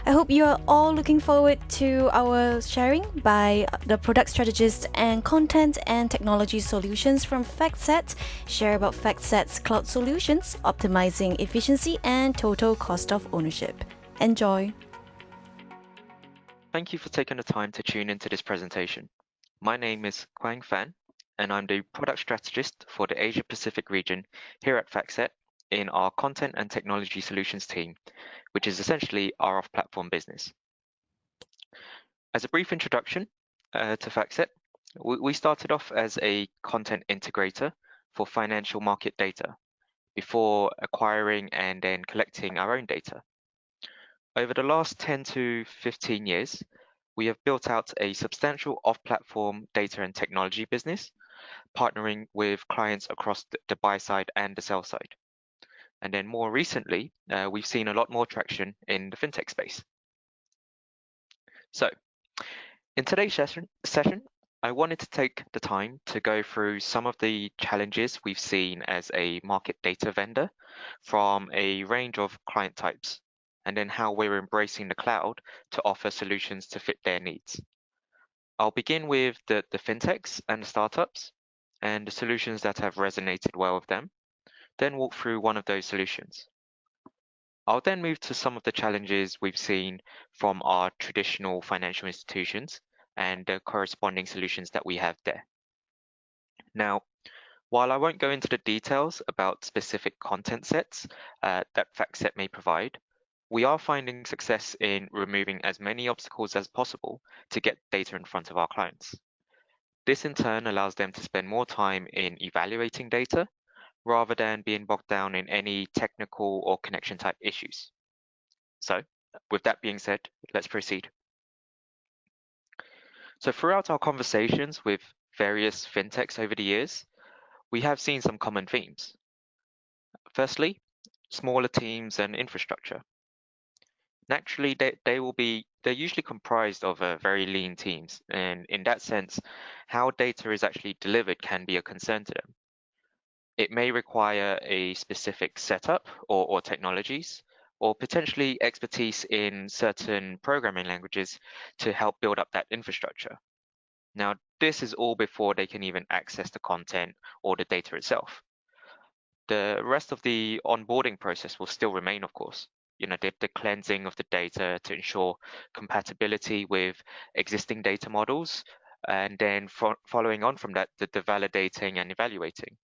I hope you are all looking forward to our sharing by the product strategist and content and technology solutions from FactSet. Share about FactSet's cloud solutions, optimizing efficiency and total cost of ownership. Enjoy. Thank you for taking the time to tune into this presentation. My name is Quang Phan, and I'm the product strategist for the Asia Pacific region here at FactSet in our content and technology solutions team, which is essentially our off-platform business. As a brief introduction to FactSet, we started off as a content integrator for financial market data before acquiring and then collecting our own data. Over the last 10 to 15 years, we have built out a substantial off-platform data and technology business, partnering with clients across the buy side and the sell side. And then more recently, we've seen a lot more traction in the fintech space. So in today's session, I wanted to take the time to go through some of the challenges we've seen as a market data vendor from a range of client types, and then how we're embracing the cloud to offer solutions to fit their needs. I'll begin with the fintechs and the startups and the solutions that have resonated well with them, then walk through one of those solutions. I'll then move to some of the challenges we've seen from our traditional financial institutions and the corresponding solutions that we have there. Now, while I won't go into the details about specific content sets that FactSet may provide, we are finding success in removing as many obstacles as possible to get data in front of our clients. This in turn allows them to spend more time in evaluating data rather than being bogged down in any technical or connection type issues. So, with that being said, let's proceed. So throughout our conversations with various fintechs over the years, we have seen some common themes. Firstly, smaller teams and infrastructure. Naturally, they're usually comprised of very lean teams, and in that sense, how data is actually delivered can be a concern to them. It may require a specific setup or technologies, or potentially expertise in certain programming languages to help build up that infrastructure. Now, this is all before they can even access the content or the data itself. The rest of the onboarding process will still remain, of course. The cleansing of the data to ensure compatibility with existing data models, and then following on from that, the validating and evaluating.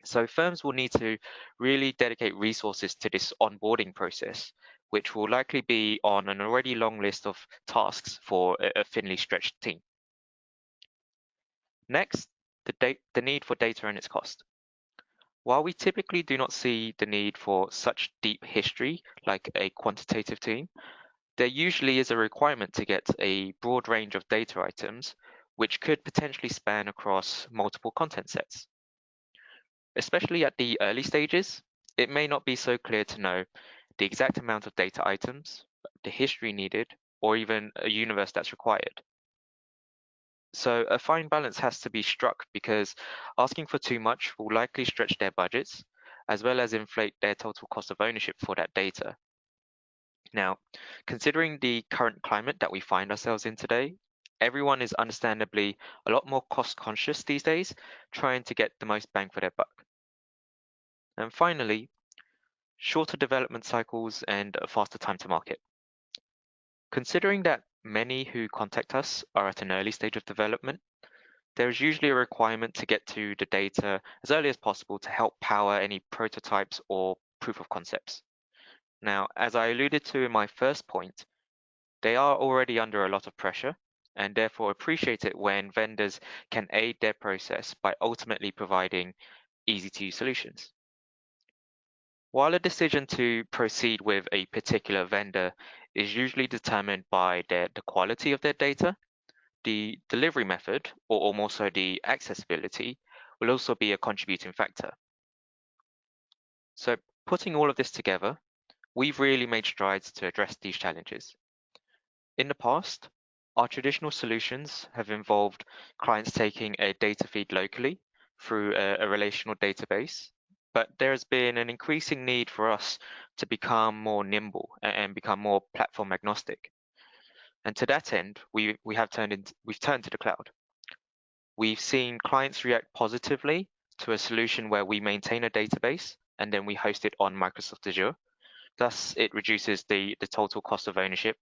So firms will need to really dedicate resources to this onboarding process, which will likely be on an already long list of tasks for a thinly stretched team. Next, the need for data and its cost. While we typically do not see the need for such deep history like a quantitative team, there usually is a requirement to get a broad range of data items, which could potentially span across multiple content sets. Especially at the early stages, it may not be so clear to know the exact amount of data items, the history needed, or even a universe that's required. So a fine balance has to be struck because asking for too much will likely stretch their budgets, as well as inflate their total cost of ownership for that data. Now, considering the current climate that we find ourselves in today, everyone is understandably a lot more cost conscious these days, trying to get the most bang for their buck. And finally, shorter development cycles and a faster time to market. Considering that many who contact us are at an early stage of development, there is usually a requirement to get to the data as early as possible to help power any prototypes or proof of concepts. Now, as I alluded to in my first point, they are already under a lot of pressure and therefore appreciate it when vendors can aid their process by ultimately providing easy-to-use solutions. While a decision to proceed with a particular vendor is usually determined by the quality of their data, the delivery method, or more so the accessibility, will also be a contributing factor. So putting all of this together, we've really made strides to address these challenges. In the past, our traditional solutions have involved clients taking a data feed locally through a relational database but there has been an increasing need for us to become more nimble and become more platform agnostic. And to that end, we've turned to the cloud. We've seen clients react positively to a solution where we maintain a database and then we host it on Microsoft Azure. Thus, it reduces the total cost of ownership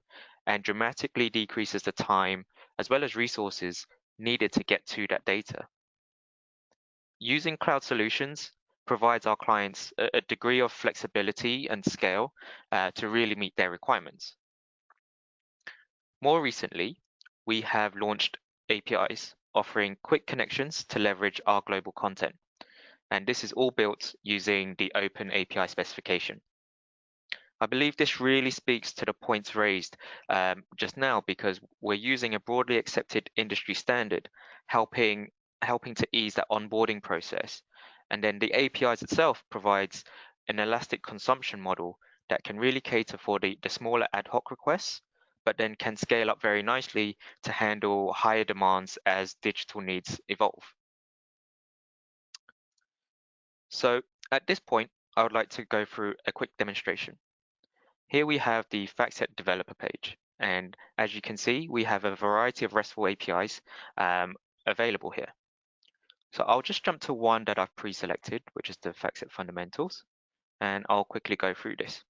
and dramatically decreases the time as well as resources needed to get to that data. Using cloud solutions provides our clients a degree of flexibility and scale to really meet their requirements. More recently, we have launched APIs offering quick connections to leverage our global content. And this is all built using the open API specification. I believe this really speaks to the points raised just now because we're using a broadly accepted industry standard, helping to ease that onboarding process. And then the APIs itself provides an elastic consumption model that can really cater for the smaller ad hoc requests, but then can scale up very nicely to handle higher demands as digital needs evolve. So at this point, I would like to go through a quick demonstration. Here we have the FactSet developer page, and as you can see, we have a variety of RESTful APIs available here. So I'll just jump to one that I've pre-selected, which is the FactSet fundamentals, and I'll quickly go through this.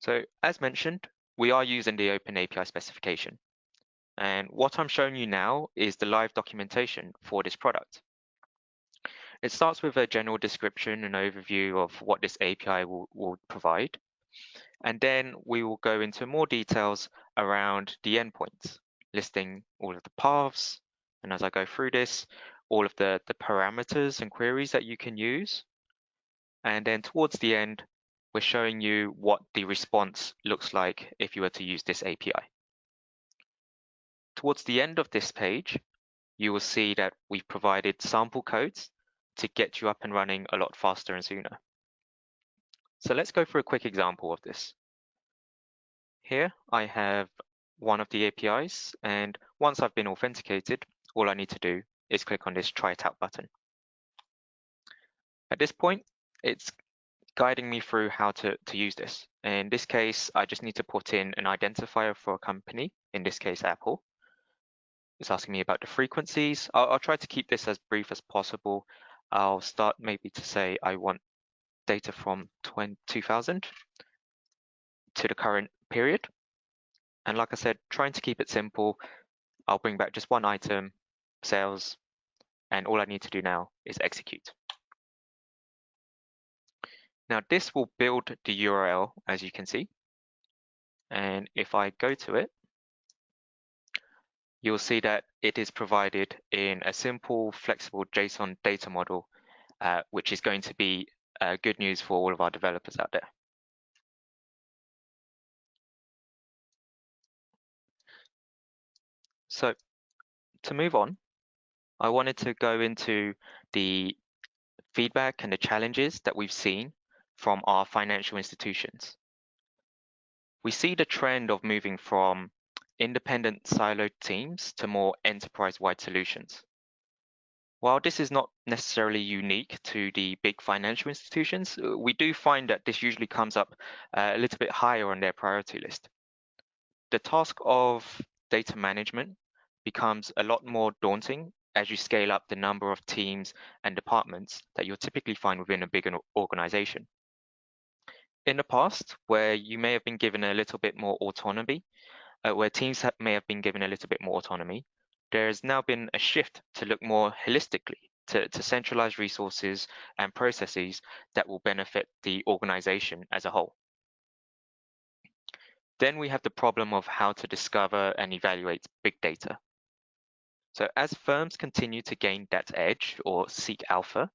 So as mentioned, we are using the Open API specification, and what I'm showing you now is the live documentation for this product. It starts with a general description and overview of what this API will provide. And then we will go into more details around the endpoints, listing all of the paths. And as I go through this, all of the parameters and queries that you can use. And then towards the end, we're showing you what the response looks like if you were to use this API. Towards the end of this page, you will see that we've provided sample codes to get you up and running a lot faster and sooner. So let's go through a quick example of this. Here I have one of the APIs, and once I've been authenticated, all I need to do is click on this try it out button. At this point, it's guiding me through how to use this. In this case, I just need to put in an identifier for a company, in this case, Apple. It's asking me about the frequencies. I'll try to keep this as brief as possible. I'll start maybe to say I want data from 2000 to the current period. And like I said, trying to keep it simple, I'll bring back just one item, sales, and all I need to do now is execute. Now this will build the URL, as you can see. And if I go to it, you'll see that it is provided in a simple, flexible JSON data model, which is going to be good news for all of our developers out there. So to move on, I wanted to go into the feedback and the challenges that we've seen from our financial institutions. We see the trend of moving from independent siloed teams to more enterprise-wide solutions. While this is not necessarily unique to the big financial institutions, we do find that this usually comes up a little bit higher on their priority list. The task of data management becomes a lot more daunting as you scale up the number of teams and departments that you'll typically find within a bigger organization. In the past, where you may have been given a little bit more autonomy, where teams may have been given a little bit more autonomy, there has now been a shift to look more holistically to centralize resources and processes that will benefit the organization as a whole. Then we have the problem of how to discover and evaluate big data. So as firms continue to gain that edge or seek alpha,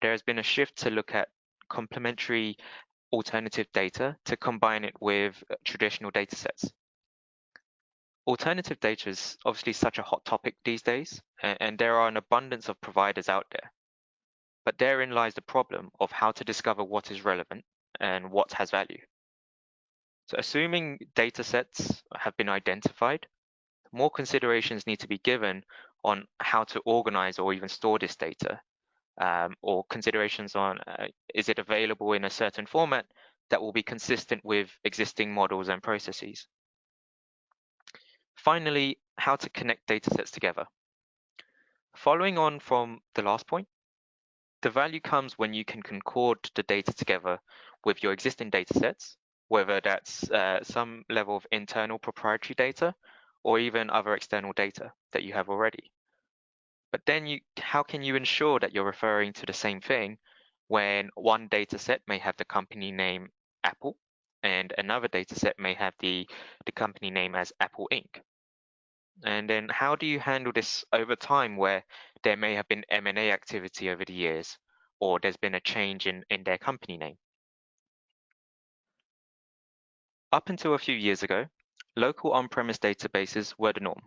there has been a shift to look at complementary alternative data to combine it with traditional data sets. Alternative data is obviously such a hot topic these days, and there are an abundance of providers out there. But therein lies the problem of how to discover what is relevant and what has value. So assuming data sets have been identified, more considerations need to be given on how to organize or even store this data, or considerations on is it available in a certain format that will be consistent with existing models and processes. Finally, how to connect datasets together. Following on from the last point, the value comes when you can concord the data together with your existing datasets, whether that's some level of internal proprietary data or even other external data that you have already. But then how can you ensure that you're referring to the same thing when one dataset may have the company name Apple and another dataset may have the company name as Apple Inc.? And then how do you handle this over time where there may have been M&A activity over the years or there's been a change in their company name? Up until a few years ago, local on-premise databases were the norm,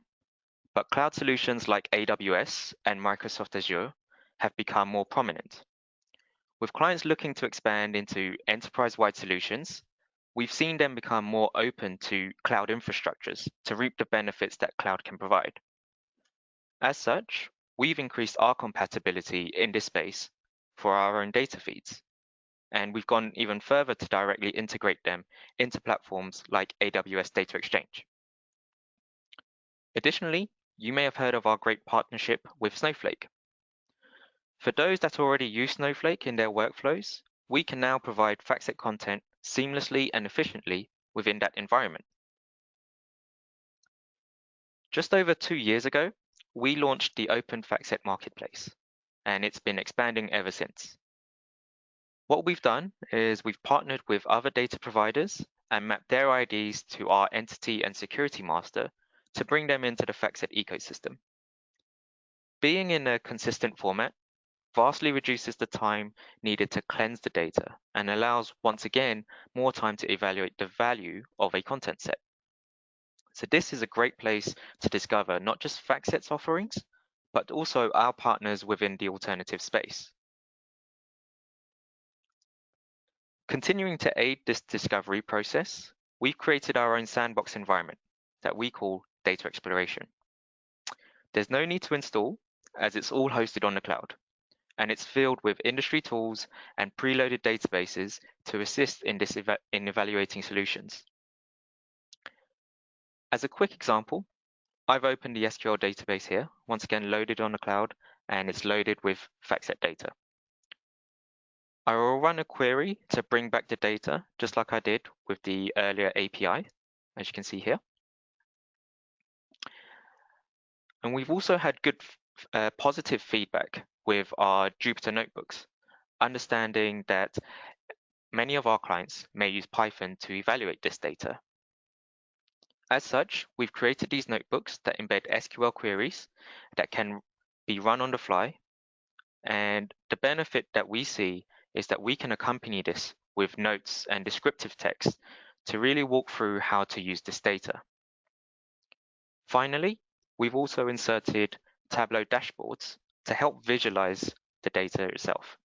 but cloud solutions like AWS and Microsoft Azure have become more prominent. With clients looking to expand into enterprise-wide solutions, we've seen them become more open to cloud infrastructures to reap the benefits that cloud can provide. As such, we've increased our compatibility in this space for our own data feeds, and we've gone even further to directly integrate them into platforms like AWS Data Exchange. Additionally, you may have heard of our great partnership with Snowflake. For those that already use Snowflake in their workflows, we can now provide FactSet content seamlessly and efficiently within that environment. Just over 2 years ago, we launched the Open FactSet Marketplace, and it's been expanding ever since. What we've done is we've partnered with other data providers and mapped their IDs to our entity and security master to bring them into the FactSet ecosystem. Being in a consistent format vastly reduces the time needed to cleanse the data and allows, once again, more time to evaluate the value of a content set. So this is a great place to discover not just FactSet's offerings, but also our partners within the alternative space. Continuing to aid this discovery process, we've created our own sandbox environment that we call data exploration. There's no need to install, as it's all hosted on the cloud, and it's filled with industry tools and preloaded databases to assist in evaluating solutions. As a quick example, I've opened the SQL database here, once again loaded on the cloud, and it's loaded with FactSet data. I will run a query to bring back the data, just like I did with the earlier API, as you can see here. And we've also had good positive feedback with our Jupyter notebooks, understanding that many of our clients may use Python to evaluate this data. As such, we've created these notebooks that embed SQL queries that can be run on the fly. And the benefit that we see is that we can accompany this with notes and descriptive text to really walk through how to use this data. Finally, we've also inserted Tableau dashboards to help visualize the data itself.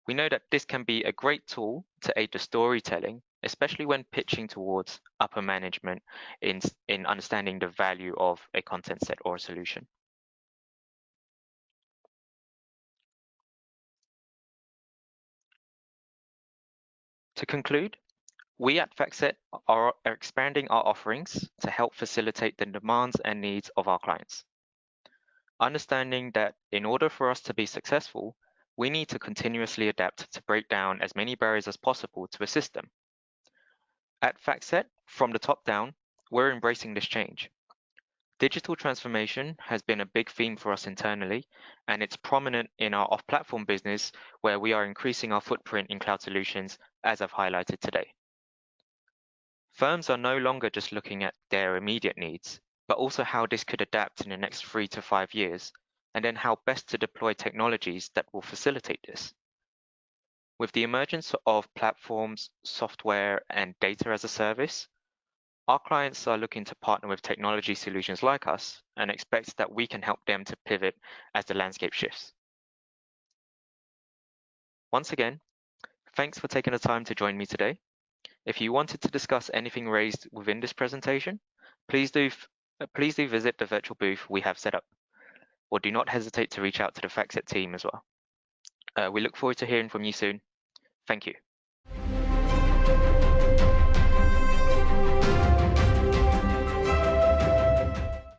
We know that this can be a great tool to aid the storytelling, especially when pitching towards upper management in understanding the value of a content set or a solution. To conclude, we at FactSet are expanding our offerings to help facilitate the demands and needs of our clients. Understanding that in order for us to be successful, we need to continuously adapt to break down as many barriers as possible to assist them. At FactSet, from the top down, we're embracing this change. Digital transformation has been a big theme for us internally, and it's prominent in our off-platform business where we are increasing our footprint in cloud solutions, as I've highlighted today. Firms are no longer just looking at their immediate needs, but also how this could adapt in the next 3 to 5 years, and then how best to deploy technologies that will facilitate this. With the emergence of platforms, software, and data as a service, our clients are looking to partner with technology solutions like us and expect that we can help them to pivot as the landscape shifts. Once again, thanks for taking the time to join me today. If you wanted to discuss anything raised within this presentation, please do visit the virtual booth we have set up. or do not hesitate to reach out to the FactSet team as well. We look forward to hearing from you soon. Thank you.